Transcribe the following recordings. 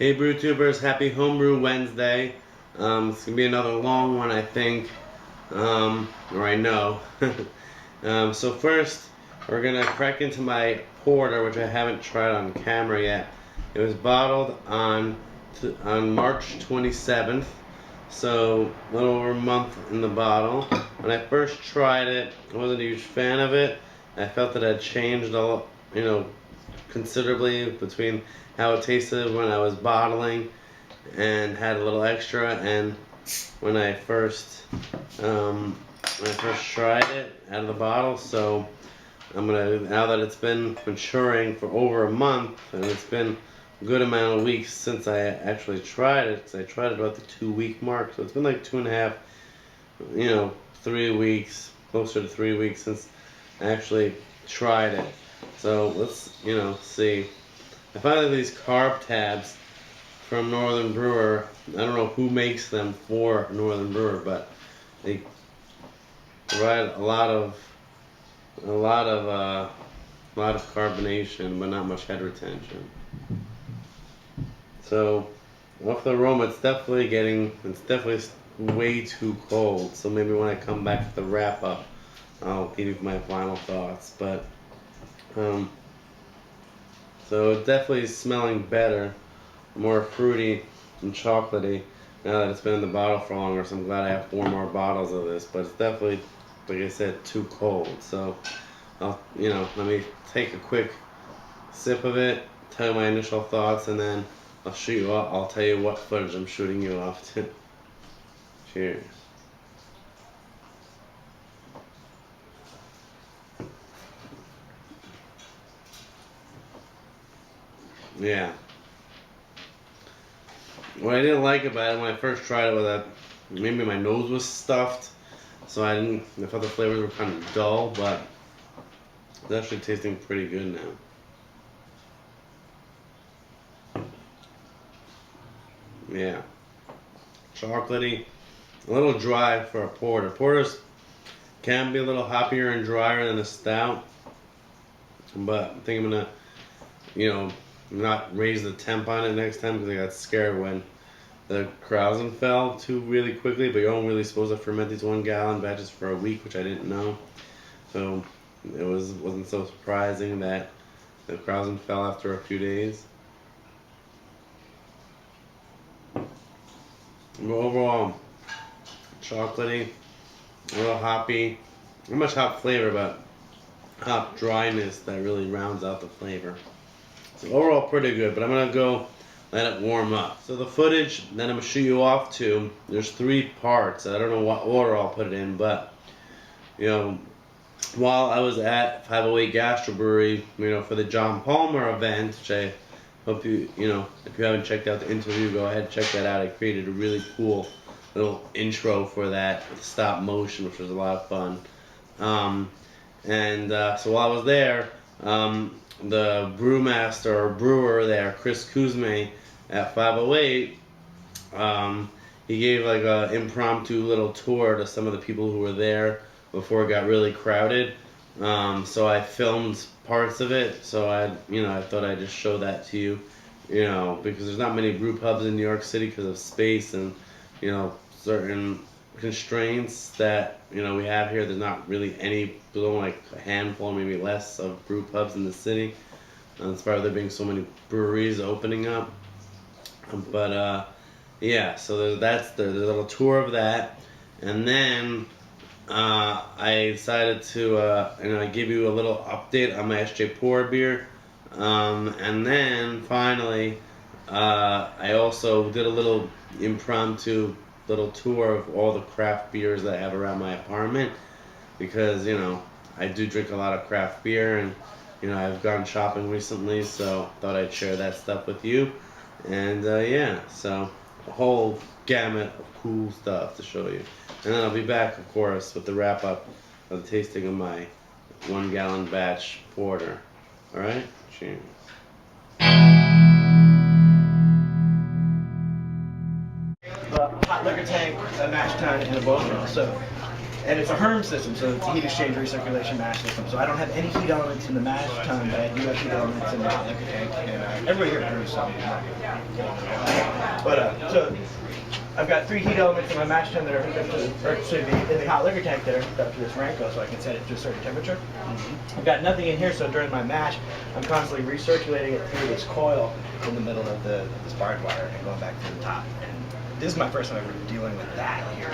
Hey Brew Tubers, happy Homebrew Wednesday. It's gonna be another long one, I think, or I know. So first, we're gonna crack into my porter, which I haven't tried on camera yet. It was bottled on March 27th, so a little over a month in the bottle. When I first tried it, I wasn't a huge fan of it. I felt that it had changed a lot, considerably between how it tasted when I was bottling and had a little extra, and when I first tried it out of the bottle. So now that it's been maturing for over a month and it's been a good amount of weeks since I actually tried it, because I tried it about the 2-week mark, so it's been like 2.5, 3 weeks, closer to 3 weeks since I actually tried it. So let's see. I found these carb tabs from Northern Brewer. I don't know who makes them for Northern Brewer, but they provide a lot of carbonation, but not much head retention. So off the aroma, it's definitely way too cold. So maybe when I come back to the wrap up, I'll give you my final thoughts. But so it's definitely smelling better, more fruity and chocolatey now that it's been in the bottle for longer. So I'm glad I have 4 more bottles of this, but it's definitely, like I said, too cold. So let me take a quick sip of it, tell you my initial thoughts, and then I'll tell you what footage I'm shooting you off to. Cheers. Yeah. What I didn't like about it when I first tried it was that maybe my nose was stuffed, so I thought the flavors were kind of dull, but it's actually tasting pretty good now. Yeah. Chocolatey, a little dry for a porter. Porters can be a little hoppier and drier than a stout, but I think I'm gonna, not raise the temp on it next time, because I got scared when the Krausen fell too really quickly. But you're only really supposed to ferment these 1-gallon batches for a week, which I didn't know. So it wasn't so surprising that the Krausen fell after a few days. But overall, chocolatey, a little hoppy, not much hop flavor, but hop dryness that really rounds out the flavor. So overall pretty good, but I'm going to go let it warm up. So the footage that I'm going to shoot you off to, there's 3 parts. I don't know what order I'll put it in, but, while I was at 508 Gastrobrewery, for the John Palmer event, which I hope if you haven't checked out the interview, go ahead and check that out. I created a really cool little intro for that with stop motion, which was a lot of fun. So while I was there, the brewmaster or brewer there, Chris Kuzme at 508, he gave like a impromptu little tour to some of the people who were there before it got really crowded. So I filmed parts of it. So I thought I'd just show that to you, because there's not many brew pubs in New York City because of space and certain constraints that we have here. There's not really any. There's only like a handful, maybe less, of brew pubs in the city. In spite of there being so many breweries opening up. But yeah, so there's a little tour of that, and then I decided to give you a little update on my SJ Pour beer, and then finally I also did a little impromptu little tour of all the craft beers that I have around my apartment, because I do drink a lot of craft beer, and I've gone shopping recently, so thought I'd share that stuff with you. And yeah, so a whole gamut of cool stuff to show you. And then I'll be back, of course, with the wrap up of the tasting of my 1-gallon batch porter. Alright? Cheers. Hot liquor tank, a mash tun, and a bowl. So And it's a HERM system, so it's a heat exchange recirculation mash system. So I don't have any heat elements in the mash tun, but I do have heat elements in the hot liquor tank. And everybody here brews something. But so I've got 3 heat elements in my mash tun that are hooked up to in the hot liquor tank that are hooked up to this Ranco, so I can set it to a certain temperature. I've got nothing in here, so during my mash, I'm constantly recirculating it through this coil in the middle of this barbed wire and going back to the top. And this is my first time ever dealing with that here.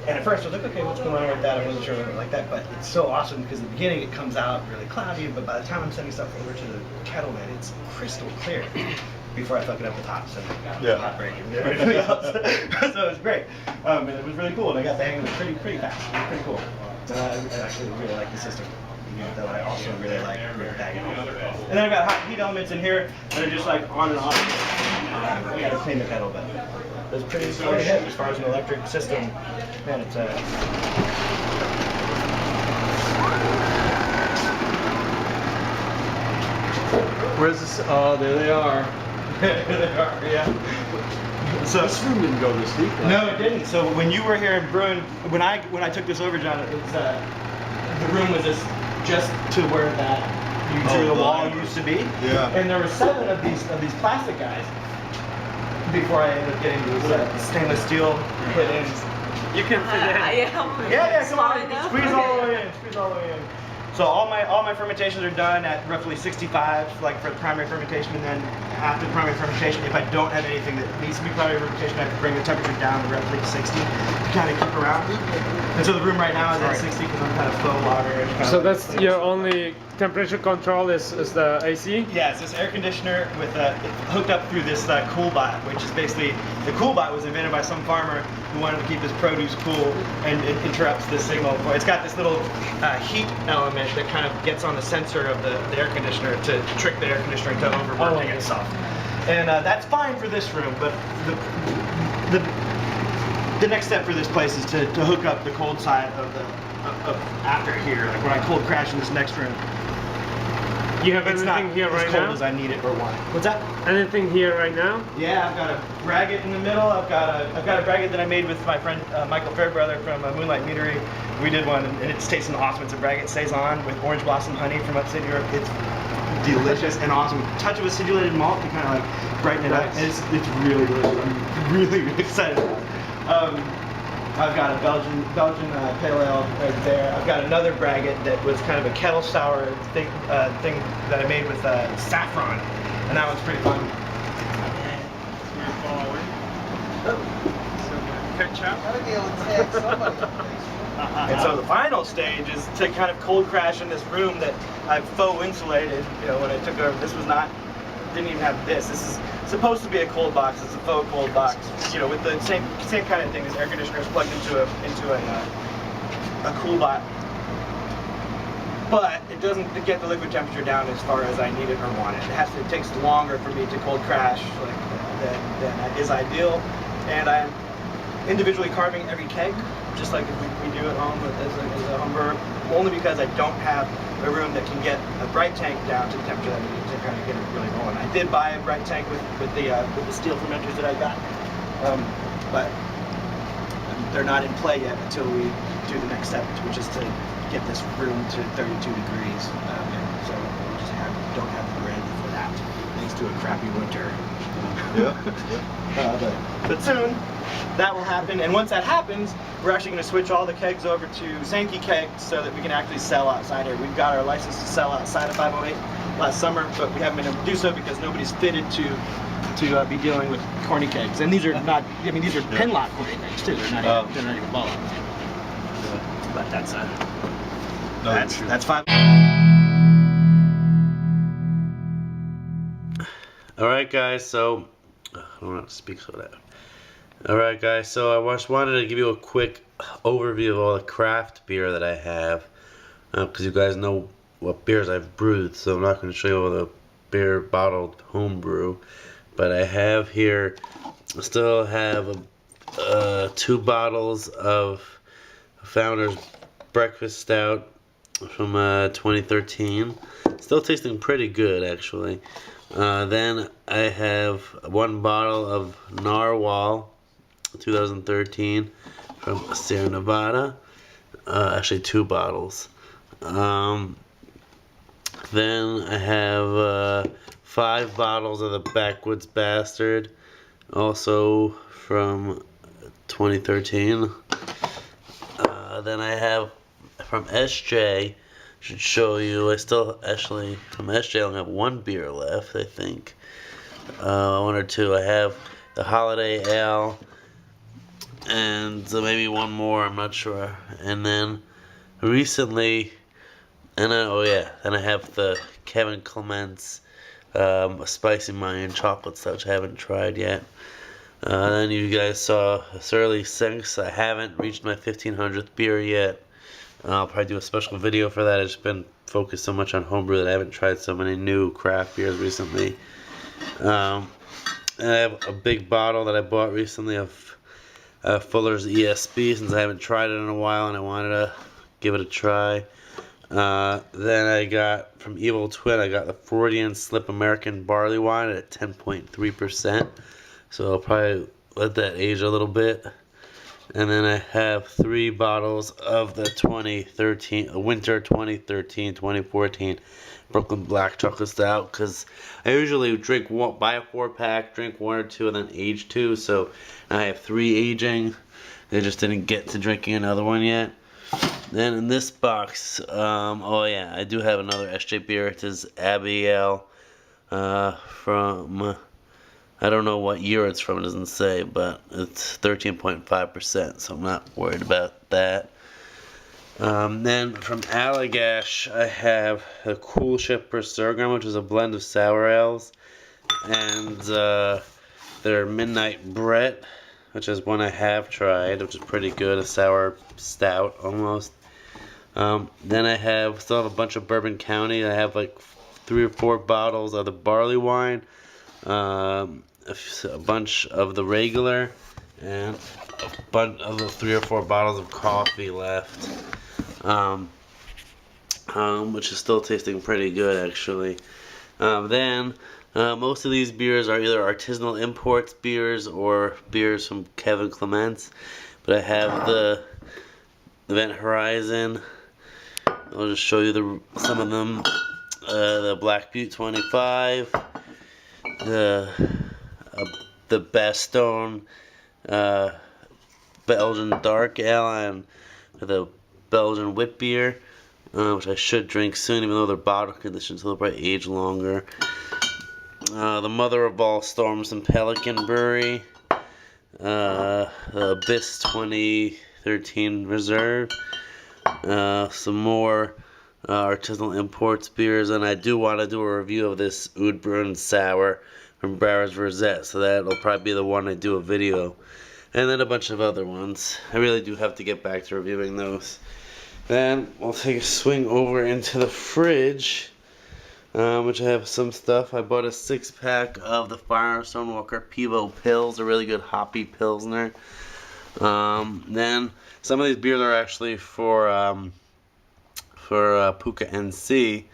And at first I was like, okay, what's going on with that? I wasn't sure what it was like that, but it's so awesome because in the beginning it comes out really cloudy, but by the time I'm sending stuff over to the kettle, man, it's crystal clear before I fuck it up the tops and hot break and everything else. So it was great. And it was really cool, and I got the hang of it pretty fast. It was pretty cool. I actually really like the system. Though I also really like bagging. And then I've got hot heat elements in here that are just like on and off. I gotta clean the kettle, but it's pretty hit as far as an electric system. Man, it's Where's this? Oh, there they are. there they are, yeah. So this room didn't go this deep. No, it didn't. So when you were here in Bruin, when I took this over, John, it was the room was just to where that the wall used to be. Yeah. And there were 7 of these plastic guys before I ended up getting these stainless steel put in. You can fit in. Yeah, come on, squeeze all the way in, squeeze all the way in. So all my fermentations are done at roughly 65, like for the primary fermentation, and then after the primary fermentation, if I don't have anything that needs to be primary fermentation, I have to bring the temperature down to roughly 60 to kind of keep around. And so the room right now is at 60 because I'm kind of faux lager. So that's your only temperature control is the AC? Yeah, it's this air conditioner with hooked up through this CoolBot, which is basically, the CoolBot was invented by some farmer who wanted to keep his produce cool, and it interrupts the signal. It's got this little heat element that kind of gets on the sensor of the air conditioner to trick the air conditioner into overworking itself. And that's fine for this room, but the next step for this place is to hook up the cold side of after here, like when I cold crash in this next room. You have anything here right now? As cold as I need it or want it. What's that? Anything here right now? Yeah, I've got a braggot in the middle. I've got a braggot that I made with my friend Michael Fairbrother from Moonlight Meadery. We did one, and it's tasting awesome. It's a braggot saison with orange blossom honey from upstate Europe. It's delicious and awesome. A touch of acidulated malt to kind of like brighten it up. And it's really delicious. I'm really excited about it. I've got a Belgian pale ale right there. I've got another braggot that was kind of a kettle sour thing that I made with saffron, and that one's pretty fun. And so the final stage is to kind of cold crash in this room that I've faux insulated. You know, when I took over, didn't even have this. This is supposed to be a cold box. It's a faux cold box. You know, with the same kind of thing as air conditioners plugged into a CoolBot. But it doesn't get the liquid temperature down as far as I need it or want it. It takes longer for me to cold crash than is ideal. And I'm individually carving every keg, just like we do at home as a home brewer, only because I don't have a room that can get a bright tank down to the temperature that I need to kind of get it really going. I did buy a bright tank with the steel fermenters that I got, but they're not in play yet until we do the next step, which is to get this room to 32 degrees. And so we just don't have the ready for that, thanks to a crappy winter. But soon that will happen, and once that happens, we're actually going to switch all the kegs over to Sankey kegs so that we can actually sell outside here. We've got our license to sell outside of 508 last summer, but we haven't been able to do so because nobody's fitted to be dealing with corny kegs. And these are not, I mean, these are Penlock corny kegs too. They're not even ball. But that's 5. Alright guys, so I don't want to speak so loud. Alright guys, so I just wanted to give you a quick overview of all the craft beer that I have, because you guys know what beers I've brewed, so I'm not going to show you all the beer bottled homebrew. But I have here, I still have 2 bottles of Founder's Breakfast Stout from 2013. Still tasting pretty good actually. Then I have 1 bottle of Narwhal 2013 from Sierra Nevada. Actually, 2 bottles. Then I have 5 bottles of the Backwoods Bastard, also from 2013. Then I have from SJ. Should show you. I still actually from SJ I only have 1 beer left, I think. 1 or 2. I have the Holiday Ale, and maybe 1 more. I'm not sure. And then recently, and then, oh yeah, then I have the Kevin Clement's spicy Mayan chocolate stuff, which I haven't tried yet. Then you guys saw Surly Sinks. I haven't reached my 1500th beer yet. I'll probably do a special video for that. I've just been focused so much on homebrew that I haven't tried so many new craft beers recently. And I have a big bottle that I bought recently of Fuller's ESB, since I haven't tried it in a while and I wanted to give it a try. Then I got from Evil Twin, I got the Freudian Slip American Barley Wine at 10.3%. So I'll probably let that age a little bit. And then I have 3 bottles of the 2013, Winter 2013-2014 Brooklyn Black Chocolate Stout, because I usually buy a 4-pack, drink 1 or 2, and then age 2. So I have 3 aging. I just didn't get to drinking another one yet. Then in this box, oh yeah, I do have another SJ beer. It is Abiel from, I don't know what year it's from, it doesn't say, but it's 13.5%, so I'm not worried about that. Then from Allagash, I have a Cool Shipper Sorghum, which is a blend of sour ales, and their Midnight Brett, which is one I have tried, which is pretty good, a sour stout almost. Then I still have a bunch of Bourbon County. I have like 3 or 4 bottles of the barley wine, a bunch of the regular, and a bunch of the 3 or 4 bottles of coffee left, which is still tasting pretty good actually. Then most of these beers are either artisanal imports beers or beers from Kevin Clement's, but I have the Event Horizon. I'll just show you some of them. The Black Butte 25, the Bastogne Belgian Dark Ale, and the Belgian Wit Beer, which I should drink soon, even though they're bottle conditioned, so they'll probably age longer. The Mother of All Storms and Pelican Brewery, the Abyss 2013 Reserve, some more artisanal imports beers, and I do want to do a review of this Oud Bruin Sour from Browers Rosette, so that'll probably be the one I do a video, and then a bunch of other ones. I really do have to get back to reviewing those. Then we'll take a swing over into the fridge, which I have some stuff. I bought a 6-pack of the Firestone Walker Pivo Pils, a really good hoppy pilsner. Then some of these beers are actually for Puka NC.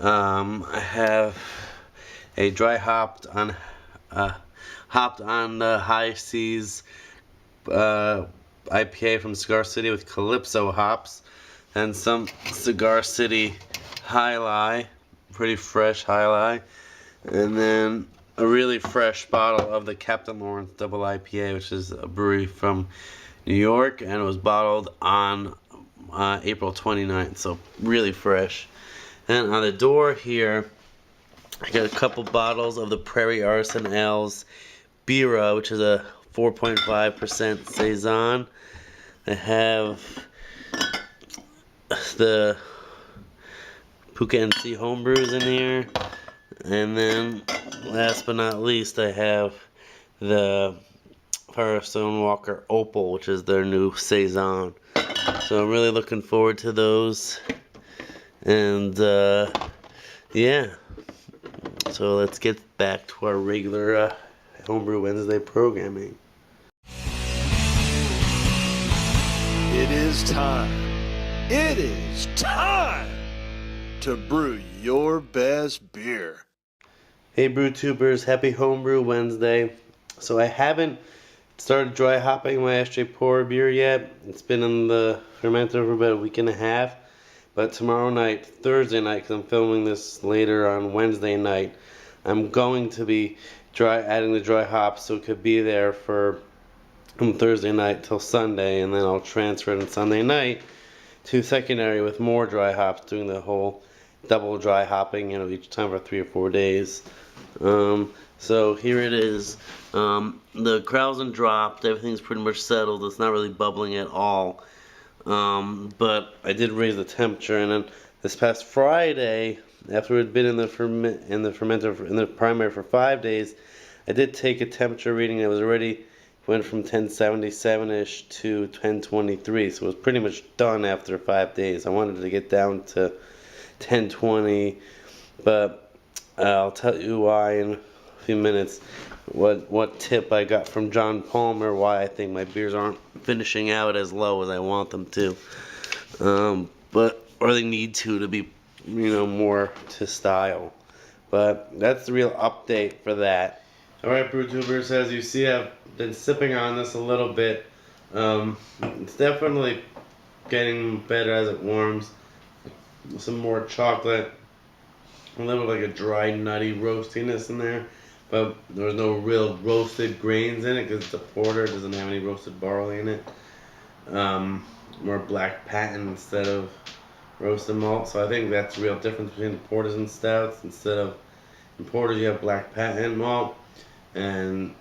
I have a dry hopped on the High Seas IPA from Cigar City with Calypso hops, and some Cigar City High Lie, pretty fresh High Lie, and then a really fresh bottle of the Captain Lawrence Double IPA, which is a brewery from New York, and it was bottled on April 29th, so really fresh. And on the door here, I got a couple bottles of the Prairie Arson Ales Bira, which is a 4.5% Saison. I have the Puka NC homebrews in here, and then last but not least, I have the Firestone Walker Opal, which is their new Saison. So I'm really looking forward to those, and yeah, so let's get back to our regular Homebrew Wednesday programming. It is time. It is time to brew your best beer. Hey Brew Tubers, happy Homebrew Wednesday. So I haven't started dry hopping my SJ Pour beer yet. It's been in the fermenter for about a week and a half. But tomorrow night, Thursday night, because I'm filming this later on Wednesday night, I'm going to be adding the dry hops so it could be there from Thursday night till Sunday, and then I'll transfer it on Sunday night to secondary with more dry hops, doing the whole double dry hopping, each time for 3 or 4 days. So here it is. The Krausen dropped. Everything's pretty much settled. It's not really bubbling at all. But I did raise the temperature, and then this past Friday, after it had been in the fermenter in the primary for 5 days, I did take a temperature reading. It was already went from 1077-ish to 1023, so it was pretty much done after 5 days. I wanted to get down to 1020, but I'll tell you why in a few minutes. What tip I got from John Palmer, why I think my beers aren't finishing out as low as I want them to, or they need to be, more to style. But that's the real update for that. Alright, BrewTubers, as you see, I've been sipping on this a little bit. It's definitely getting better as it warms. Some more chocolate, a little like a dry, nutty roastiness in there. But there's no real roasted grains in it because it's a porter. It doesn't have any roasted barley in it. More black patent instead of roasted malt. So I think that's the real difference between porters and stouts. Instead of in porters you have black patent malt and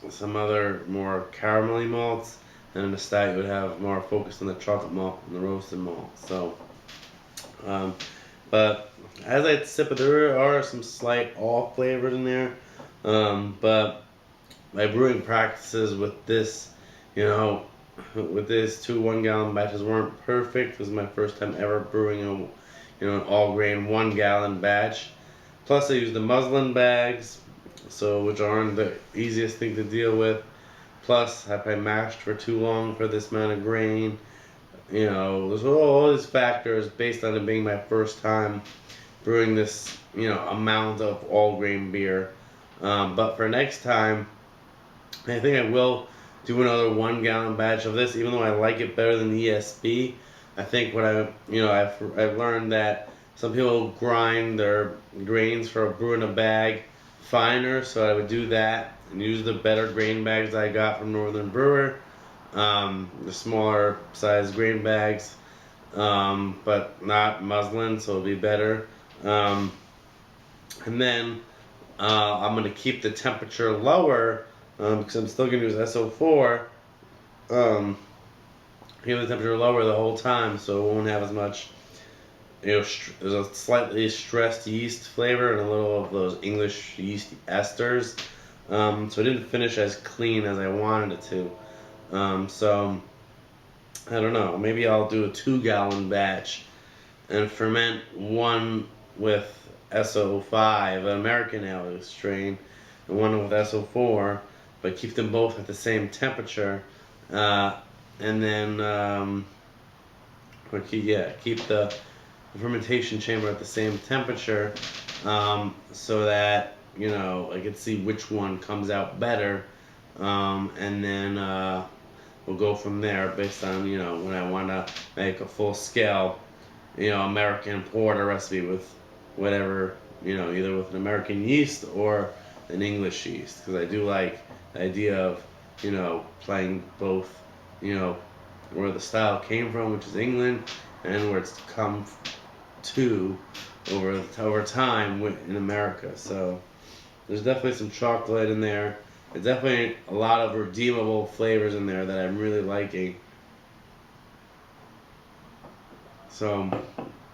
some other more caramelly malts. And in the stout you would have more focused on the chocolate malt and the roasted malt. So, but as I sip it, there are some slight off flavors in there. But my brewing practices with this, with this 2 1-gallon batches weren't perfect. It was my first time ever brewing an all grain 1-gallon batch. Plus I used the muslin bags, which aren't the easiest thing to deal with. Plus I mashed for too long for this amount of grain. There's all these factors based on it being my first time brewing this, amount of all grain beer. But for next time, I think I will do another 1-gallon batch of this, even though I like it better than the ESB. I think what I've learned that some people grind their grains for a brew in a bag finer, so I would do that and use the better grain bags I got from Northern Brewer, the smaller size grain bags, but not muslin, so it'll be better. And then I'm going to keep the temperature lower because I'm still going to use SO4. Keep the temperature lower the whole time so it won't have as much, there's a slightly stressed yeast flavor and a little of those English yeast esters. So it didn't finish as clean as I wanted it to. So I don't know. Maybe I'll do a 2-gallon batch and ferment one with SO5, an American ale strain, and one with SO4, but keep them both at the same temperature, and then keep the fermentation chamber at the same temperature, so that I can see which one comes out better, and then we'll go from there based on when I want to make a full scale American porter recipe with whatever, either with an American yeast or an English yeast, because I do like the idea of, playing both, where the style came from, which is England, and where it's come to over time in America. So there's definitely some chocolate in there. There's definitely a lot of redeemable flavors in there that I'm really liking. So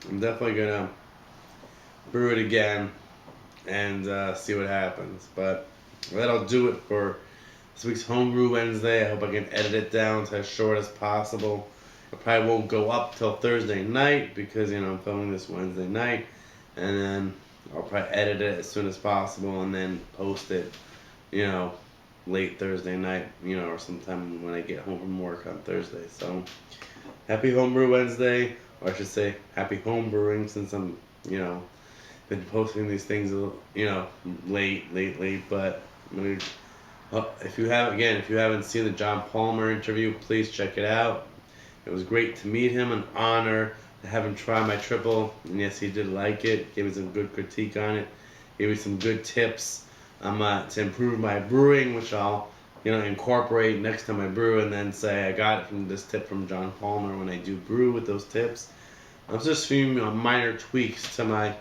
I'm definitely gonna brew it again and see what happens. But that'll do it for this week's Homebrew Wednesday. I hope I can edit it down to as short as possible. It probably won't go up till Thursday night because I'm filming this Wednesday night, and then I'll probably edit it as soon as possible and then post it, late Thursday night, or sometime when I get home from work on Thursday. So happy Homebrew Wednesday, or I should say happy home brewing, since I'm been posting these things late, but I'm gonna if you haven't seen the John Palmer interview, please check it out. It was great to meet him, an honor to have him try my triple, and yes, he did like it. Gave me some good critique on it. Gave me some good tips to improve my brewing, which I'll incorporate next time I brew, and then say I got it from this tip from John Palmer when I do brew with those tips. I'm just few minor tweaks to my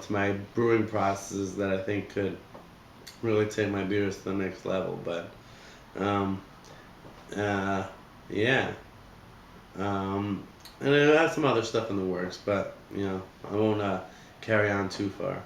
my brewing processes that I think could really take my beers to the next level. But yeah. And I have some other stuff in the works, but I won't carry on too far.